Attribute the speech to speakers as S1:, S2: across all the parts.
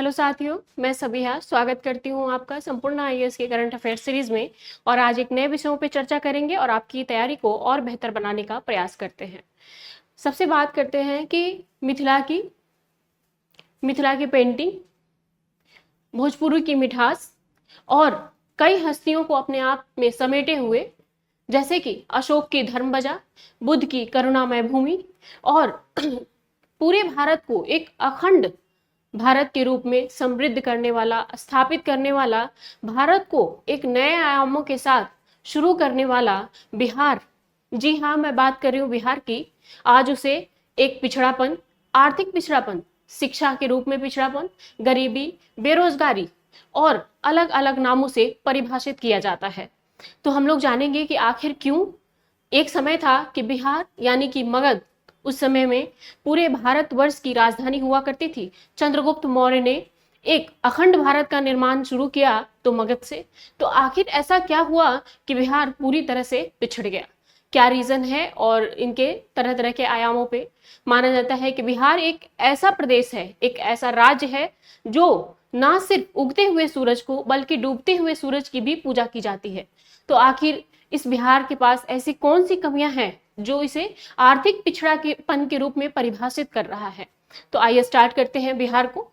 S1: Hello साथियों, मैं सबिहा स्वागत करती हूँ आपका संपूर्ण आईएएस के करंट अफेयर सीरीज में। और आज एक नए विषयों पे चर्चा करेंगे और आपकी तैयारी को और बेहतर बनाने का प्रयास करते हैं। सबसे बात करते हैं कि मिथिला की पेंटिंग, भोजपुरी की मिठास और कई हस्तियों को अपने आप में समेटे हुए, जैसे कि अशोक की धर्मध्वजा, बुद्ध की करुणामय भूमि और पूरे भारत को एक अखंड भारत के रूप में समृद्ध करने वाला, स्थापित करने वाला, भारत को एक नए आयामों के साथ शुरू करने वाला बिहार। जी हाँ, मैं बात कर रही हूँ बिहार की। आज उसे एक पिछड़ापन, आर्थिक पिछड़ापन, शिक्षा के रूप में पिछड़ापन, गरीबी, बेरोजगारी और अलग अलग नामों से परिभाषित किया जाता है। तो हम लोग जानेंगे कि आखिर क्यों। एक समय था कि बिहार यानी कि मगध उस समय में पूरे भारतवर्ष की राजधानी हुआ करती थी। चंद्रगुप्त मौर्य ने एक अखंड भारत का निर्माण शुरू किया तो मगध से। तो आखिर ऐसा क्या हुआ कि बिहार पूरी तरह से पिछड़ गया? क्या रीजन है? और इनके तरह तरह के आयामों पे माना जाता है कि बिहार एक ऐसा प्रदेश है, एक ऐसा राज्य है जो ना सिर्फ उगते हुए सूरज को बल्कि डूबते हुए सूरज की भी पूजा की जाती है। तो आखिर इस बिहार के पास ऐसी कौन सी कमियां हैं जो इसे आर्थिक पिछड़ापन के रूप में परिभाषित कर रहा है? तो आइए स्टार्ट करते हैं बिहार को।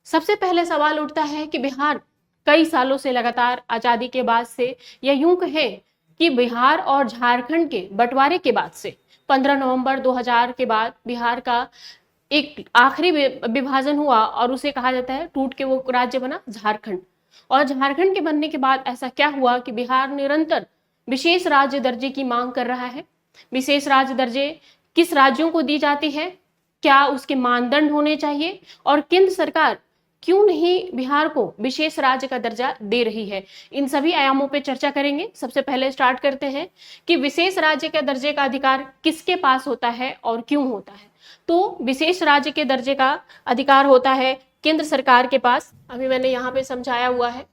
S1: सबसे पहले सवाल उठता है कि बिहार कई सालों से लगातार आजादी के बाद से, या यूं कहें कि बिहार और झारखंड के बंटवारे के बाद से 15 नवंबर 2000 के बाद बिहार का एक आखिरी विभाजन हुआ और उसे कहा जाता है, टूट के वो राज्य बना झारखंड। और झारखंड के बनने के बाद ऐसा क्या हुआ कि बिहार निरंतर विशेष राज्य दर्जे की मांग कर रहा है। विशेष राज्य दर्जे किस राज्यों को दी जाती है, क्या उसके मानदंड होने चाहिए, और केंद्र सरकार क्यों नहीं बिहार को विशेष राज्य का दर्जा दे रही है, इन सभी आयामों पे चर्चा करेंगे। सबसे पहले स्टार्ट करते हैं कि विशेष राज्य के दर्जे का अधिकार किसके पास होता है और क्यों होता है। तो विशेष राज्य के दर्जे का अधिकार होता है केंद्र सरकार के पास। अभी मैंने यहाँ पे समझाया हुआ है,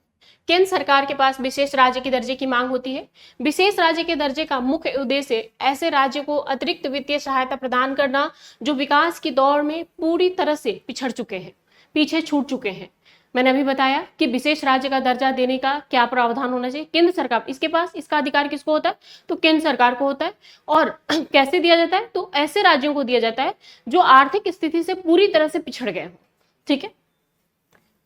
S1: केंद्र सरकार के पास विशेष राज्य के दर्जे की मांग होती है। विशेष राज्य के दर्जे का मुख्य उद्देश्य ऐसे राज्य को अतिरिक्त वित्तीय सहायता प्रदान करना जो विकास की दौड़ में पूरी तरह से पिछड़ चुके हैं, पीछे छूट चुके हैं। मैंने अभी बताया कि विशेष राज्य का दर्जा देने का क्या प्रावधान होना चाहिए। केंद्र सरकार इसके पास, इसका अधिकार किसको होता है? तो केंद्र सरकार को होता है। और कैसे दिया जाता है? तो ऐसे राज्यों को दिया जाता है जो आर्थिक स्थिति से पूरी तरह से पिछड़ गए हो। ठीक है।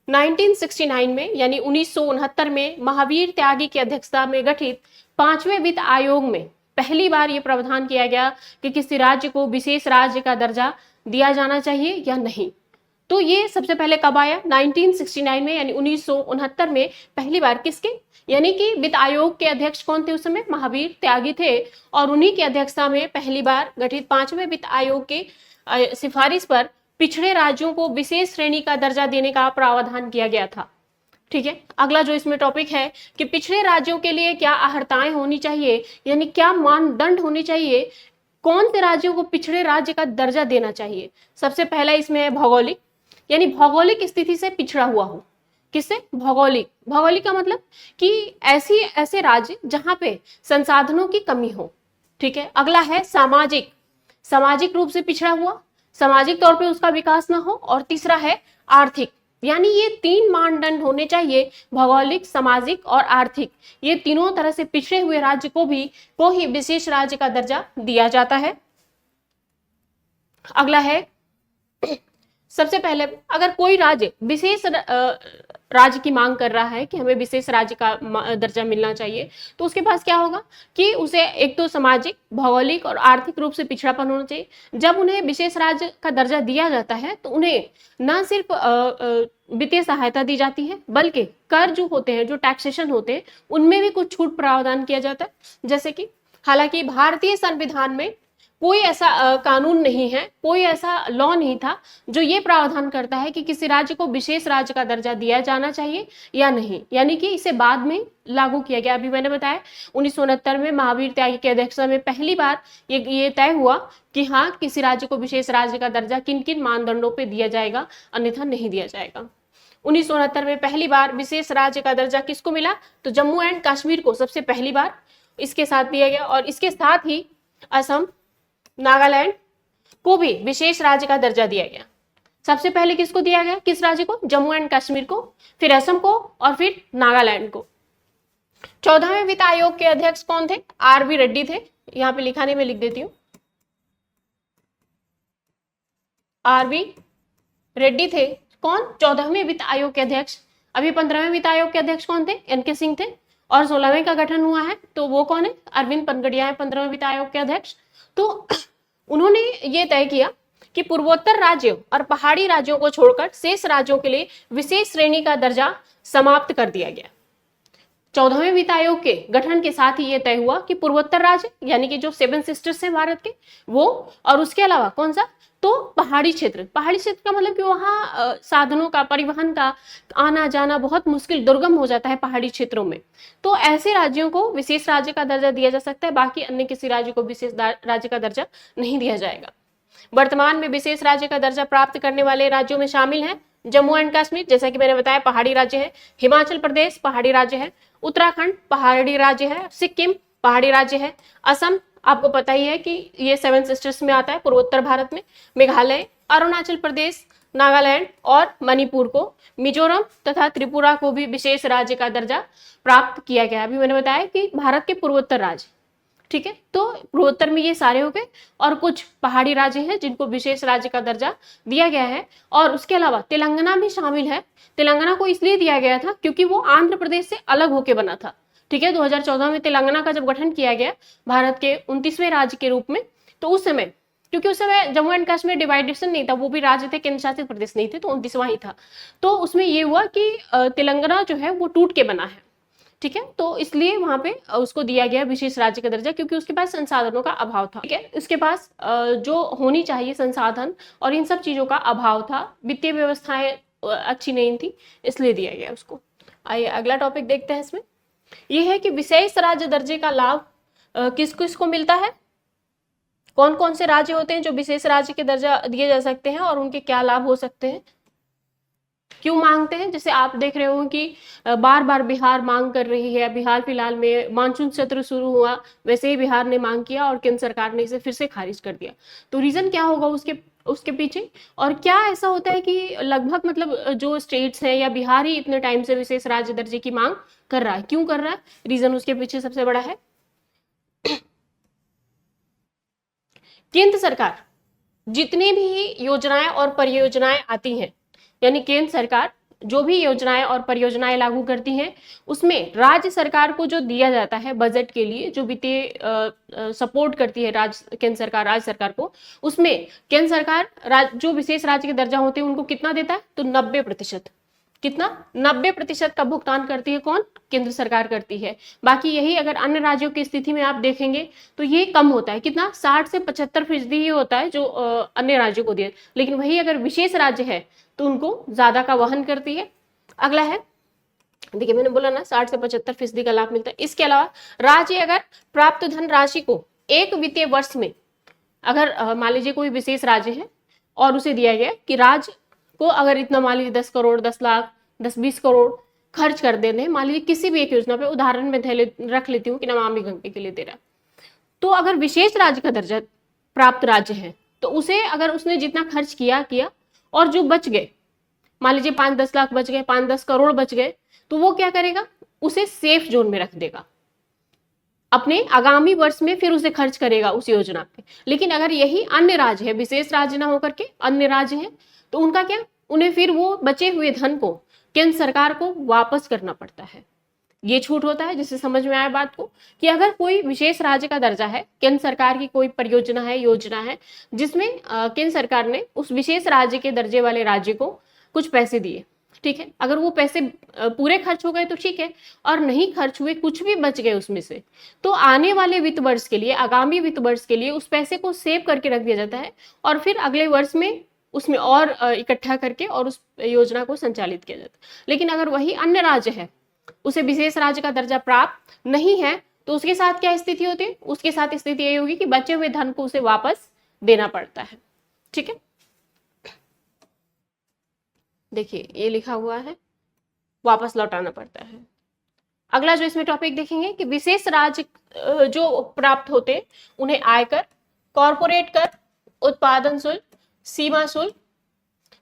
S1: 1969 में यानी 1969 में महावीर त्यागी की अध्यक्षता में गठित 5वें वित्त आयोग में पहली बार यह प्रावधान किया गया कि किसी राज्य को विशेष राज्य का दर्जा दिया जाना चाहिए या नहीं। तो ये सबसे पहले कब आया? 1969 में यानी 1969 में पहली बार। किसके? यानी कि वित्त आयोग के अध्यक्ष कौन थे उस समय? महावीर त्यागी थे। और उन्हीं की अध्यक्षता में पहली बार गठित 5वें वित्त आयोग के सिफारिश पर पिछड़े राज्यों को विशेष श्रेणी का दर्जा देने का प्रावधान किया गया था। ठीक है। अगला जो इसमें टॉपिक है कि पिछड़े राज्यों के लिए क्या अर्हताएं होनी चाहिए, यानी क्या मानदंड होने चाहिए, कौन से राज्यों को पिछड़े राज्य का दर्जा देना चाहिए। सबसे पहला इसमें है भौगोलिक, यानी भौगोलिक स्थिति से पिछड़ा हुआ हो। किससे? भौगोलिक। भौगोलिक का मतलब कि ऐसे राज्य जहां पे संसाधनों की कमी हो। ठीक है। अगला है सामाजिक, सामाजिक रूप से पिछड़ा हुआ, सामाजिक तौर पे उसका विकास ना हो। और तीसरा है आर्थिक, यानी ये 3 मानदंड होने चाहिए, भौगोलिक, सामाजिक और आर्थिक। ये तीनों तरह से पिछड़े हुए राज्य को ही विशेष राज्य का दर्जा दिया जाता है। अगला है, सबसे पहले अगर कोई राज्य विशेष राज्य की मांग कर रहा है कि हमें विशेष राज्य का दर्जा मिलना चाहिए, तो उसके पास क्या होगा कि उसे एक तो सामाजिक, भौगोलिक और आर्थिक रूप से पिछड़ापन होना चाहिए। जब उन्हें विशेष राज्य का दर्जा दिया जाता है तो उन्हें न सिर्फ वित्तीय सहायता दी जाती है, बल्कि कर जो होते हैं, जो टैक्सेशन होते हैं, उनमें भी कुछ छूट प्रावधान किया जाता है। जैसे कि हालांकि भारतीय संविधान में कोई ऐसा कानून नहीं है, कोई ऐसा लॉ नहीं था जो ये प्रावधान करता है कि किसी राज्य को विशेष राज्य का दर्जा दिया जाना चाहिए या नहीं, यानी कि इसे बाद में लागू किया गया। अभी मैंने बताया 1969 में महावीर त्यागी की अध्यक्षता में पहली बार ये तय हुआ कि हाँ, किसी राज्य को विशेष राज्य का दर्जा किन किन मानदंडों पर दिया जाएगा, अन्यथा नहीं दिया जाएगा। 1969 में पहली बार विशेष राज्य का दर्जा किसको मिला? तो जम्मू एंड कश्मीर को सबसे पहली बार इसके साथ दिया गया। और इसके साथ ही असम, नागालैंड, को भी विशेष राज्य का दर्जा दिया गया। सबसे पहले किसको दिया गया, किस राज्य को, जम्मू एंड कश्मीर को, फिर असम को और फिर नागालैंड को। 14वें वित्त आयोग के अध्यक्ष कौन थे, आर.वी. रेड्डी थे। यहां पे लिखा नहीं, मैं लिख देती हूँ, आर.वी. रेड्डी थे। कौन, 14वें वित्त आयोग के अध्यक्ष। अभी 15वें वित्त आयोग के अध्यक्ष कौन थे, एन.के. सिंह थे। और 16वें का गठन हुआ है तो वो कौन है, अरविंद पनगड़िया है 15वें वित्त आयोग के अध्यक्ष। तो उन्होंने ये तय किया कि पूर्वोत्तर राज्यों और पहाड़ी राज्यों को छोड़कर शेष राज्यों के लिए विशेष श्रेणी का दर्जा समाप्त कर दिया गया। 14वें वित्त आयोग के गठन के साथ ही यह तय हुआ कि पूर्वोत्तर राज्य यानी कि जो 7 सिस्टर्स हैं भारत के वो, और उसके अलावा कौन सा, तो पहाड़ी क्षेत्र। पहाड़ी क्षेत्र का मतलब कि वहाँ साधनों का, परिवहन का आना जाना बहुत मुश्किल, दुर्गम हो जाता है पहाड़ी क्षेत्रों में। तो ऐसे राज्यों को विशेष राज्य का दर्जा दिया जा सकता है, बाकी अन्य किसी राज्य को विशेष राज्य का दर्जा नहीं दिया जाएगा। वर्तमान में विशेष राज्य का दर्जा प्राप्त करने वाले राज्यों में शामिल हैं जम्मू एंड कश्मीर, जैसा कि मैंने बताया पहाड़ी राज्य है, हिमाचल प्रदेश पहाड़ी राज्य है, उत्तराखंड पहाड़ी राज्य है, सिक्किम पहाड़ी राज्य है, असम आपको पता ही है कि ये 7 सिस्टर्स में आता है पूर्वोत्तर भारत में, मेघालय, अरुणाचल प्रदेश, नागालैंड और मणिपुर को, मिजोरम तथा त्रिपुरा को भी विशेष राज्य का दर्जा प्राप्त किया गया। अभी मैंने बताया कि भारत के पूर्वोत्तर राज्य, ठीक है, तो पूर्वोत्तर में ये सारे हो गए, और कुछ पहाड़ी राज्य हैं जिनको विशेष राज्य का दर्जा दिया गया है। और उसके अलावा तेलंगाना भी शामिल है। तेलंगाना को इसलिए दिया गया था क्योंकि वो आंध्र प्रदेश से अलग होकर बना था, ठीक है। 2014 में तेलंगाना का जब गठन किया गया भारत के 29वें राज्य के रूप में, तो उस समय, क्योंकि उस समय जम्मू एंड कश्मीर डिवाइडेशन नहीं था, वो भी राज्य थे, केंद्र शासित प्रदेश नहीं थे, तो 29वां ही था। तो उसमें ये हुआ कि तेलंगाना जो है वो टूट के बना है, ठीक है, तो इसलिए वहां पे उसको दिया गया विशेष राज्य का दर्जा, क्योंकि उसके पास संसाधनों का अभाव था, ठीक है, उसके पास जो होनी चाहिए संसाधन और इन सब चीजों का अभाव था, वित्तीय व्यवस्थाएं अच्छी नहीं थी, इसलिए दिया गया उसको। आइए अगला टॉपिक देखते हैं। इसमें यह है कि विशेष राज्य दर्जे का लाभ किस किस को मिलता है, कौन कौन से राज्य होते हैं जो विशेष राज्य के दर्जा दिए जा सकते हैं और उनके क्या लाभ हो सकते हैं, क्यों मांगते हैं। जैसे आप देख रहे हो कि बार बार बिहार मांग कर रही है, बिहार फिलहाल में मानसून सत्र शुरू हुआ, वैसे ही बिहार ने मांग किया और केंद्र सरकार ने इसे फिर से खारिज कर दिया। तो रीजन क्या होगा उसके पीछे, और क्या ऐसा होता है कि लगभग मतलब जो स्टेट्स हैं या बिहार ही इतने टाइम से विशेष राज्य दर्जे की मांग कर रहा है, क्यों कर रहा है, रीजन उसके पीछे सबसे बड़ा है केंद्र सरकार जितनी भी योजनाएं और परियोजनाएं आती हैं, यानी केंद्र सरकार जो भी योजनाएं और परियोजनाएं लागू करती हैं, उसमें राज्य सरकार को जो दिया जाता है बजट के लिए, जो वित्तीय सपोर्ट करती है केंद्र सरकार राज्य सरकार को, उसमें केंद्र सरकार जो विशेष राज्य के दर्जा होते हैं उनको कितना देता है, तो 90%। कितना, 90% का भुगतान करती है कौन, केंद्र सरकार करती है। बाकी यही अगर अन्य राज्यों की स्थिति में आप देखेंगे तो ये कम होता है, कितना, 60 से 75% ही होता है जो अन्य राज्यों को दिए, लेकिन वही अगर विशेष राज्य है तो उनको ज्यादा का वहन करती है। अगला है, देखिए मैंने बोला ना 60 से 75% का लाभ मिलता है। इसके अलावा राज्य अगर प्राप्त धन राशि को एक वित्तीय वर्ष में, अगर मान लीजिए कोई विशेष राज्य है और उसे दिया गया कि राज्य को अगर इतना मान लीजिए 10 करोड़, 10 लाख, 10-20 करोड़ खर्च कर देने, मान लीजिए किसी भी एक योजना पे, उदाहरण में रख लेती हूँ कि नमामि गंगे के लिए दे रहा, तो अगर विशेष राज्य का दर्जा प्राप्त राज्य है तो उसे अगर उसने जितना खर्च किया और जो बच गए, मान लीजिए 5-10 लाख बच गए, 5-10 करोड़ बच गए, तो वो क्या करेगा, उसे सेफ जोन में रख देगा, अपने आगामी वर्ष में फिर उसे खर्च करेगा उस योजना पे। लेकिन अगर यही अन्य राज्य है, विशेष राज्य ना होकर के अन्य राज्य है, तो उनका क्या, उन्हें फिर वो बचे हुए धन को केंद्र सरकार को वापस करना पड़ता है। ये छूट होता है, जिससे समझ में आया बात को, कि अगर कोई विशेष राज्य का दर्जा है, केंद्र सरकार की कोई परियोजना है, योजना है, जिसमें केंद्र सरकार ने उस विशेष राज्य के दर्जे वाले राज्य को कुछ पैसे दिए, ठीक है, अगर वो पैसे पूरे खर्च हो गए तो ठीक है, और नहीं खर्च हुए, कुछ भी बच गए उसमें से, तो आने वाले वित्त वर्ष के लिए, आगामी वित्त वर्ष के लिए उस पैसे को सेव करके रख दिया जाता है, और फिर अगले वर्ष में उसमें और इकट्ठा करके और उस योजना को संचालित किया जाता है। लेकिन अगर वही अन्य राज्य है, उसे विशेष राज्य का दर्जा प्राप्त नहीं है, तो उसके साथ क्या स्थिति होती है, उसके साथ स्थिति यही होगी कि बचे हुए धन को उसे वापस देना पड़ता है, ठीक है। देखिए ये लिखा हुआ है, वापस लौटाना पड़ता है। अगला जो इसमें टॉपिक देखेंगे कि विशेष राज्य जो प्राप्त होते उन्हें आयकर, कॉर्पोरेट कर उत्पादन शुल्क, सीमा शुल्क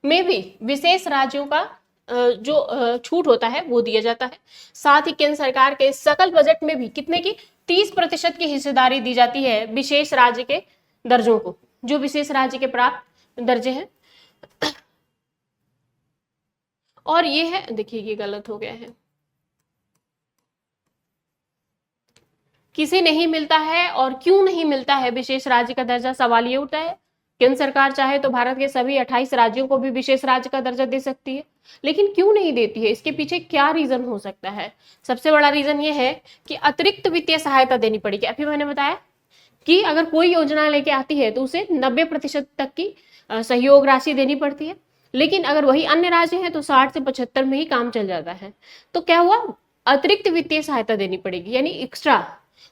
S1: में भी विशेष राज्यों का जो छूट होता है वो दिया जाता है। साथ ही केंद्र सरकार के सकल बजट में भी कितने की 30% की हिस्सेदारी दी जाती है विशेष राज्य के दर्जों को, जो विशेष राज्य के प्राप्त दर्जे हैं। और ये है, देखिए ये गलत हो गया है, किसे नहीं मिलता है और क्यों नहीं मिलता है विशेष राज्य का दर्जा। सवाल ये उठता है, केंद्र सरकार चाहे तो भारत के सभी 28 राज्यों को भी विशेष राज्य का दर्जा दे सकती है, लेकिन क्यों नहीं देती है, इसके पीछे क्या रीजन हो सकता है। सबसे बड़ा रीजन ये है कि अतिरिक्त वित्तीय सहायता देनी पड़ेगी। अभी मैंने बताया कि अगर कोई योजना लेके आती है तो उसे 90% तक की सहयोग राशि देनी पड़ती है, लेकिन अगर वही अन्य राज्य है तो 60 से 75 में ही काम चल जाता है। तो क्या हुआ, अतिरिक्त वित्तीय सहायता देनी पड़ेगी यानी एक्स्ट्रा,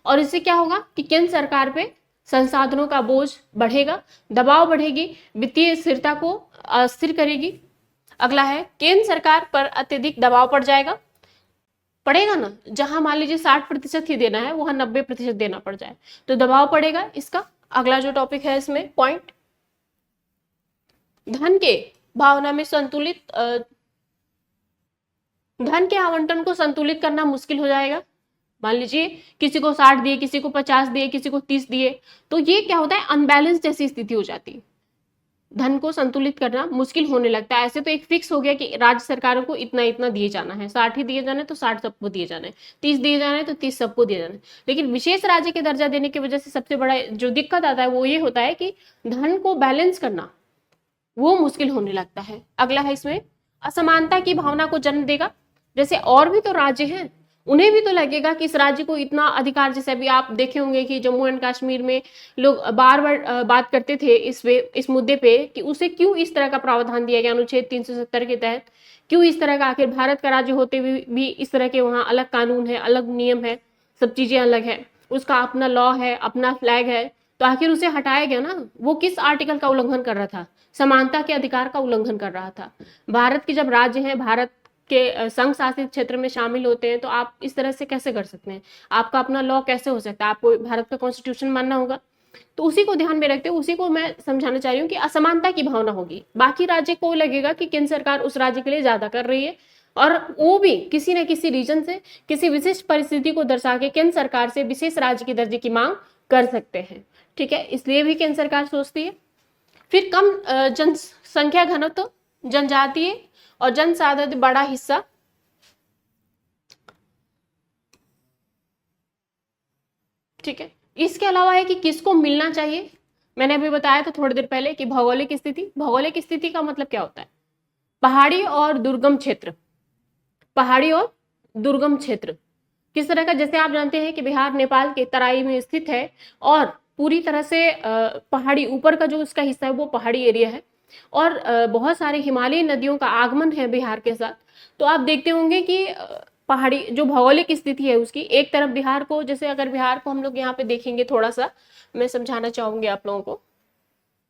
S1: और इससे क्या होगा कि केंद्र सरकार पे संसाधनों का बोझ बढ़ेगा, दबाव बढ़ेगी, वित्तीय स्थिरता को अस्थिर करेगी। अगला है, केंद्र सरकार पर अत्यधिक दबाव पड़ जाएगा, पड़ेगा ना, जहां मान लीजिए 60% ही देना है वहां 90% देना पड़ जाए तो दबाव पड़ेगा इसका। अगला जो टॉपिक है इसमें पॉइंट, धन के भावना में संतुलित, धन के आवंटन को संतुलित करना मुश्किल हो जाएगा। मान लीजिए किसी को 60 दिए, किसी को 50 दिए, किसी को 30 दिए, तो ये क्या होता है, अनबैलेंस जैसी स्थिति हो जाती है, धन को संतुलित करना मुश्किल होने लगता है। ऐसे तो एक फिक्स हो गया कि राज्य सरकारों को इतना इतना दिए जाना है, 60 ही दिए जाने तो 60 सबको दिए जाना है, 30 दिए जाना है तो 30 सबको दिए जाना है। लेकिन विशेष राज्य के दर्जा देने की वजह से सबसे बड़ा जो दिक्कत आता है वो ये होता है कि धन को बैलेंस करना वो मुश्किल होने लगता है। अगला है इसमें, असमानता की भावना को जन्म देगा। जैसे और भी तो राज्य हैं, उन्हें भी तो लगेगा कि इस राज्य को इतना अधिकार, जैसे अभी आप देखे होंगे कि जम्मू एंड कश्मीर में लोग बार बार बात करते थे इस मुद्दे पे कि उसे क्यों इस तरह का प्रावधान दिया गया अनुच्छेद 370 के तहत, क्यों इस तरह का, आखिर भारत का राज्य होते हुए भी इस तरह के वहाँ अलग कानून है, अलग नियम है, सब चीजें अलग है, उसका अपना लॉ है, अपना फ्लैग है, तो आखिर उसे हटाया गया ना। वो किस आर्टिकल का उल्लंघन कर रहा था, समानता के अधिकार का उल्लंघन कर रहा था। भारत के जब राज्य हैं, भारत के संघ शासित क्षेत्र में शामिल होते हैं, तो आप इस तरह से कैसे कर सकते हैं, आपका अपना लॉ कैसे हो सकता है, आपको भारत का कॉन्स्टिट्यूशन मानना होगा। तो उसी को ध्यान में रखते हुए उसी को मैं समझाना चाह रही हूँ कि असमानता की भावना होगी, बाकी राज्य को लगेगा कि केंद्र सरकार उस राज्य के लिए ज्यादा कर रही है, और वो भी किसी न किसी रीजन से, किसी विशिष्ट परिस्थिति को दर्शा के केंद्र सरकार से विशेष राज्य के दर्जे की मांग कर सकते हैं। ठीक है, इसलिए भी केंद्र सरकार सोचती है। फिर कम जनसंख्या घनत्व, जनजातीय और जनसाधारण बड़ा हिस्सा, ठीक है। इसके अलावा है कि किसको मिलना चाहिए, मैंने अभी बताया था थोड़ी देर पहले कि भौगोलिक स्थिति। भौगोलिक स्थिति का मतलब क्या होता है, पहाड़ी और दुर्गम क्षेत्र, पहाड़ी और दुर्गम क्षेत्र किस तरह का, जैसे आप जानते हैं कि बिहार नेपाल के तराई में स्थित है और पूरी तरह से पहाड़ी, ऊपर का जो उसका हिस्सा है वो पहाड़ी एरिया है, और बहुत सारे हिमालयी नदियों का आगमन है बिहार के साथ। तो आप देखते होंगे कि पहाड़ी जो भौगोलिक स्थिति है उसकी, एक तरफ बिहार को, जैसे अगर बिहार को हम लोग यहाँ पे देखेंगे, थोड़ा सा मैं समझाना चाहूंगी आप लोगों को।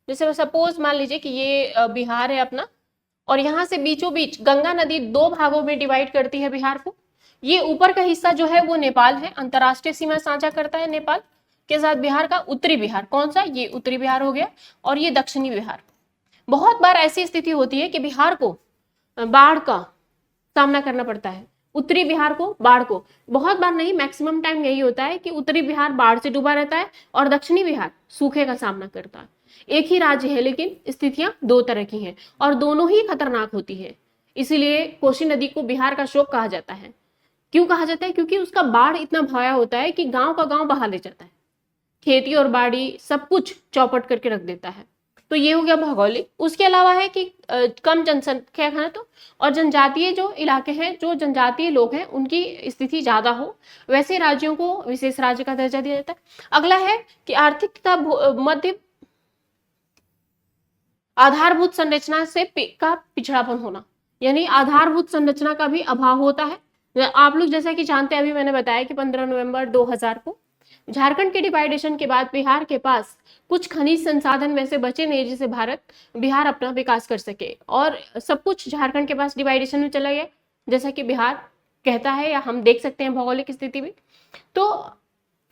S1: जैसे सपोज मान लीजिए कि ये बिहार है अपना, और यहाँ से बीचों बीच गंगा नदी दो भागों में डिवाइड करती है बिहार को। ये ऊपर का हिस्सा जो है वो नेपाल है, अंतरराष्ट्रीय सीमा साझा करता है नेपाल के साथ बिहार का। उत्तरी बिहार कौन सा, ये उत्तरी बिहार हो गया, और ये दक्षिणी बिहार। बहुत बार ऐसी स्थिति होती है कि बिहार को बाढ़ का सामना करना पड़ता है, उत्तरी बिहार को बाढ़ को, बहुत बार नहीं, मैक्सिमम टाइम यही होता है कि उत्तरी बिहार बाढ़ से डूबा रहता है और दक्षिणी बिहार सूखे का सामना करता है। एक ही राज्य है लेकिन स्थितियां दो तरह की हैं और दोनों ही खतरनाक होती है। इसीलिए कोसी नदी को बिहार का शोक कहा जाता है। क्यों कहा जाता है, क्योंकि उसका बाढ़ इतना भयावह होता है कि गांव का गांव बहा ले जाता है, खेती और बाड़ी सब कुछ चौपट करके रख देता है। तो ये हो गया भौगोलिक। उसके अलावा है कि कम जनसंख्या है तो, और जनजातीय जो इलाके हैं, जो जनजातीय लोग हैं उनकी स्थिति ज्यादा हो, वैसे राज्यों को विशेष राज्य का दर्जा दिया जाता है। अगला है कि आर्थिक तथा मध्य आधारभूत संरचना से का पिछड़ापन होना, यानी आधारभूत संरचना का भी अभाव होता है। आप लोग जैसा कि जानते हैं, अभी मैंने बताया कि 15 नवंबर 2000 को झारखंड के डिवाइडेशन के बाद बिहार के पास कुछ खनिज संसाधन वैसे बचे नहीं जिसे बिहार अपना विकास कर सके, और सब कुछ झारखंड के पास डिवाइडेशन में चला गया, जैसा कि बिहार कहता है या हम देख सकते हैं भौगोलिक स्थिति में। तो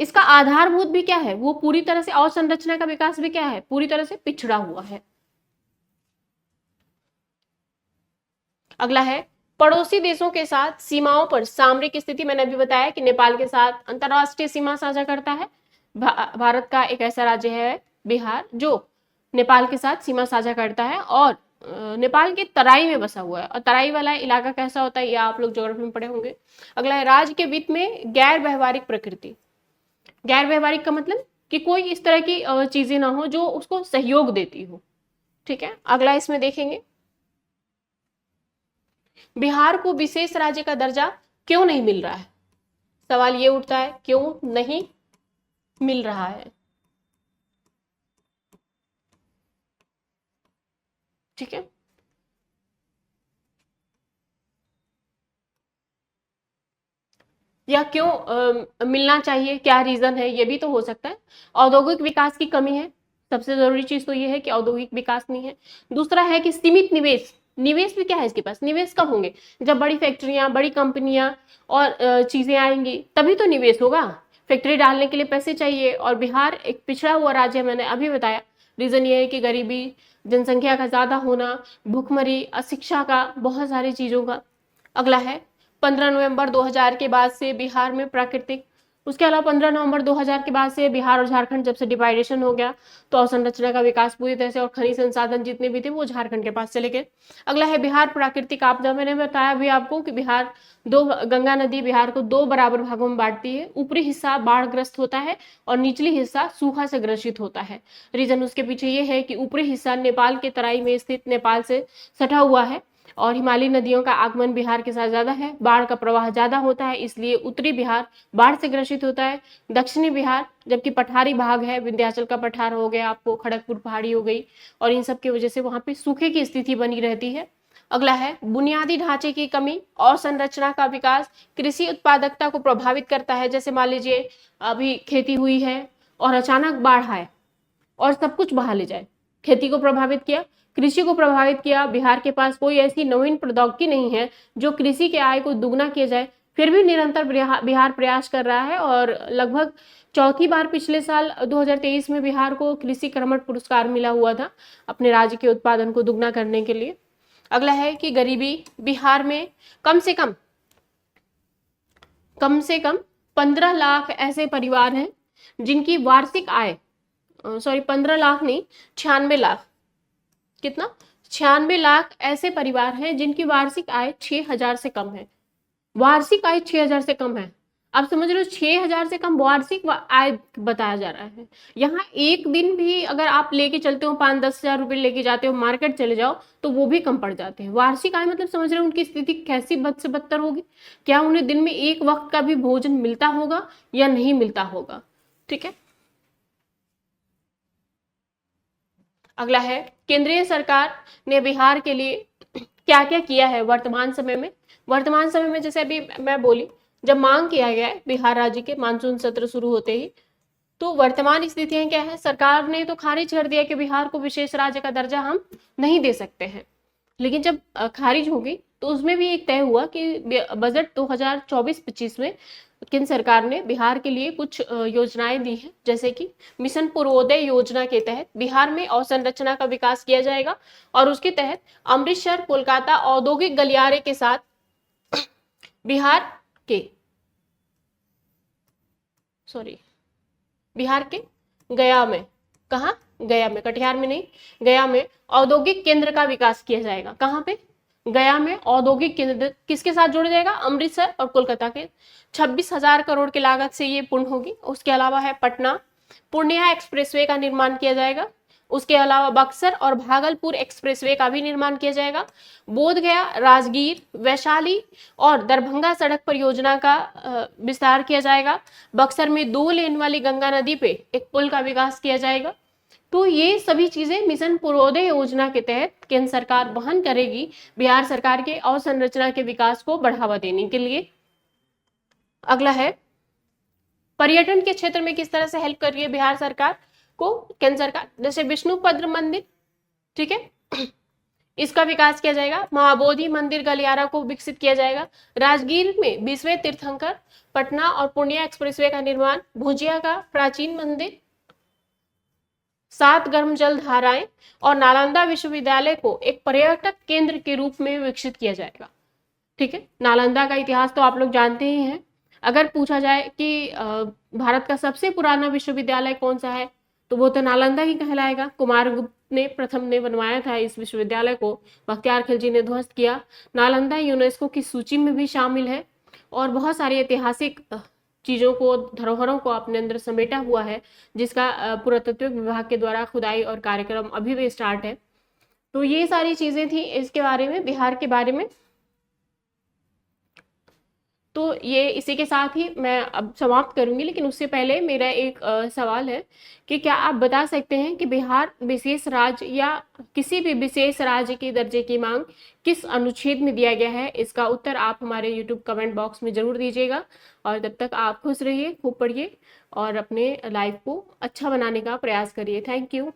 S1: इसका आधारभूत भी क्या है, वो पूरी तरह से अवसंरचना का विकास भी क्या है, पूरी तरह से पिछड़ा हुआ है। अगला है पड़ोसी देशों के साथ सीमाओं पर सामरिक स्थिति। मैंने अभी बताया कि नेपाल के साथ अंतरराष्ट्रीय सीमा साझा करता है। भारत का एक ऐसा राज्य है बिहार जो नेपाल के साथ सीमा साझा करता है और नेपाल के तराई में बसा हुआ है। और तराई वाला इलाका कैसा होता है, ये आप लोग ज्योग्राफी में पढ़े होंगे। अगला है राज्य के वित्त में गैर व्यवहारिक प्रकृति। गैर व्यवहारिक का मतलब कि कोई इस तरह की चीजें ना हो जो उसको सहयोग देती हो। ठीक है, अगला इसमें देखेंगे बिहार को विशेष राज्य का दर्जा क्यों नहीं मिल रहा है। सवाल ये उठता है क्यों नहीं मिल रहा है। ठीक है, या क्यों मिलना चाहिए, क्या रीजन है, ये भी तो हो सकता है। औद्योगिक विकास की कमी है, सबसे जरूरी चीज तो ये है कि औद्योगिक विकास नहीं है। दूसरा है कि सीमित निवेश। निवेश भी क्या है इसके पास, निवेश कब होंगे, जब बड़ी फैक्ट्रियां, बड़ी कंपनियां और चीजें आएंगी तभी तो निवेश होगा। फैक्ट्री डालने के लिए पैसे चाहिए और बिहार एक पिछड़ा हुआ राज्य है, मैंने अभी बताया। रीजन ये है कि गरीबी, जनसंख्या का ज्यादा होना, भूखमरी, अशिक्षा का, बहुत सारी चीजों का। अगला है 15 नवंबर 2000 के बाद से बिहार में प्राकृतिक, उसके अलावा 15 नवंबर 2000 के बाद से बिहार और झारखंड जब से डिवाइडेशन हो गया तो अवसंरचना का विकास पूरी तरह से और खनिज संसाधन जितने भी थे वो झारखंड के पास चले गए। अगला है बिहार प्राकृतिक आपदा। मैंने बताया भी आपको कि बिहार दो, गंगा नदी बिहार को दो बराबर भागों में बांटती है। ऊपरी हिस्सा बाढ़ग्रस्त होता है और निचली हिस्सा सूखा से ग्रसित होता है। रीजन उसके पीछे ये है कि ऊपरी हिस्सा नेपाल के तराई में स्थित नेपाल से सटा हुआ है और हिमालयी नदियों का आगमन बिहार के साथ ज्यादा है, बाढ़ का प्रवाह ज्यादा होता है, इसलिए उत्तरी बिहार बाढ़ से ग्रसित होता है। दक्षिणी बिहार जबकि पठारी भाग है, विंध्याचल का पठार हो गया, आपको खड़गपुर पहाड़ी हो गई, और इन सब की वजह से वहां पे सूखे की स्थिति बनी रहती है। अगला है बुनियादी ढांचे की कमी और संरचना का विकास कृषि उत्पादकता को प्रभावित करता है। जैसे मान लीजिए अभी खेती हुई है और अचानक बाढ़ आए और सब कुछ बहा ले जाए, खेती को प्रभावित किया, कृषि को प्रभावित किया। बिहार के पास कोई ऐसी नवीन प्रौद्योगिकी नहीं है जो कृषि के आय को दुगना किया जाए, फिर भी निरंतर बिहार प्रयास कर रहा है और लगभग चौथी बार पिछले साल 2023 में बिहार को कृषि कर्मठ पुरस्कार मिला हुआ था अपने राज्य के उत्पादन को दुगना करने के लिए। अगला है कि गरीबी। बिहार में कम से कम 15 लाख ऐसे परिवार हैं जिनकी वार्षिक आय 15 लाख नहीं, 96 लाख, कितना, 96 लाख ऐसे परिवार हैं जिनकी वार्षिक आय 6000 से कम है। वार्षिक आय 6000 से कम है। आप समझ रहे हो, 6000 से कम वार्षिक आय बताया जा रहा है। यहाँ एक दिन भी अगर आप लेके चलते हो, 5-10 हजार रुपये लेके जाते हो, मार्केट चले जाओ तो वो भी कम पड़ जाते हैं। वार्षिक आय मतलब समझ रहे हो उनकी स्थिति कैसी बद से बदतर होगी। क्या उन्हें दिन में एक वक्त का भी भोजन मिलता होगा या नहीं मिलता होगा। ठीक है, अगला है केंद्रीय सरकार ने बिहार के लिए क्या क्या किया है वर्तमान समय में। वर्तमान समय में जैसे अभी मैं बोली, जब मांग किया गया है बिहार राज्य के मानसून सत्र शुरू होते ही, तो वर्तमान स्थितियां क्या है, सरकार ने तो खारिज कर दिया कि बिहार को विशेष राज्य का दर्जा हम नहीं दे सकते हैं। लेकिन जब खारिज हो गई तो उसमें भी एक तय हुआ कि बजट 2024-25 में केंद्र सरकार ने बिहार के लिए कुछ योजनाएं दी हैं, जैसे कि मिशन पूर्वोदय योजना के तहत बिहार में अवसंरचना का विकास किया जाएगा और उसके तहत अमृतसर कोलकाता औद्योगिक गलियारे के साथ बिहार के गया में, कहा, गया में, कटिहार में नहीं, गया में औद्योगिक केंद्र का विकास किया जाएगा। कहां पे, गया में औद्योगिक केंद्र किसके साथ जोड़ा जाएगा, अमृतसर और कोलकाता के। 26,000 करोड़ की लागत से ये पूर्ण होगी। उसके अलावा है पटना पूर्णिया एक्सप्रेसवे का निर्माण किया जाएगा। उसके अलावा बक्सर और भागलपुर एक्सप्रेसवे का भी निर्माण किया जाएगा। बोधगया, राजगीर, वैशाली और दरभंगा सड़क परियोजना का विस्तार किया जाएगा। बक्सर में 2 लेन वाली गंगा नदी पे एक पुल का विकास किया जाएगा। तो ये सभी चीजें मिशन पूर्वोदय योजना के तहत केंद्र सरकार वहन करेगी बिहार सरकार के अवसंरचना के विकास को बढ़ावा देने के लिए। अगला है पर्यटन के क्षेत्र में किस तरह से हेल्प कर रही है बिहार सरकार को केंद्र सरकार। जैसे विष्णुपद मंदिर, ठीक है, इसका विकास किया जाएगा। महाबोधि मंदिर गलियारा को विकसित किया जाएगा। राजगीर में 20वें तीर्थंकर, पटना और पूर्णिया एक्सप्रेसवे का निर्माण, भुजिया का प्राचीन मंदिर, 7 गर्म जल धाराएं और नालंदा विश्वविद्यालय को एक पर्यटक केंद्र के रूप में विकसित किया जाएगा। ठीक है, नालंदा का इतिहास तो आप लोग जानते ही हैं। अगर पूछा जाए कि भारत का सबसे पुराना विश्वविद्यालय कौन सा है, तो वो तो नालंदा ही कहलाएगा। कुमारगुप्त ने प्रथम ने बनवाया था इस विश्वविद्यालय को, बख्तियार खिलजी ने ध्वस्त किया। नालंदा यूनेस्को की सूची में भी शामिल है और बहुत सारी ऐतिहासिक चीजों को, धरोहरों को अपने अंदर समेटा हुआ है, जिसका पुरातत्व विभाग के द्वारा खुदाई और कार्यक्रम अभी भी स्टार्ट है। तो ये सारी चीजें थी इसके बारे में, बिहार के बारे में। तो ये इसी के साथ ही मैं अब समाप्त करूंगी, लेकिन उससे पहले मेरा एक सवाल है कि क्या आप बता सकते हैं कि बिहार विशेष राज्य या किसी भी विशेष राज्य के दर्जे की मांग किस अनुच्छेद में दिया गया है? इसका उत्तर आप हमारे YouTube कमेंट बॉक्स में जरूर दीजिएगा। और तब तक आप खुश रहिए, खूब पढ़िए और अपने लाइफ को अच्छा बनाने का प्रयास करिए। Thank you.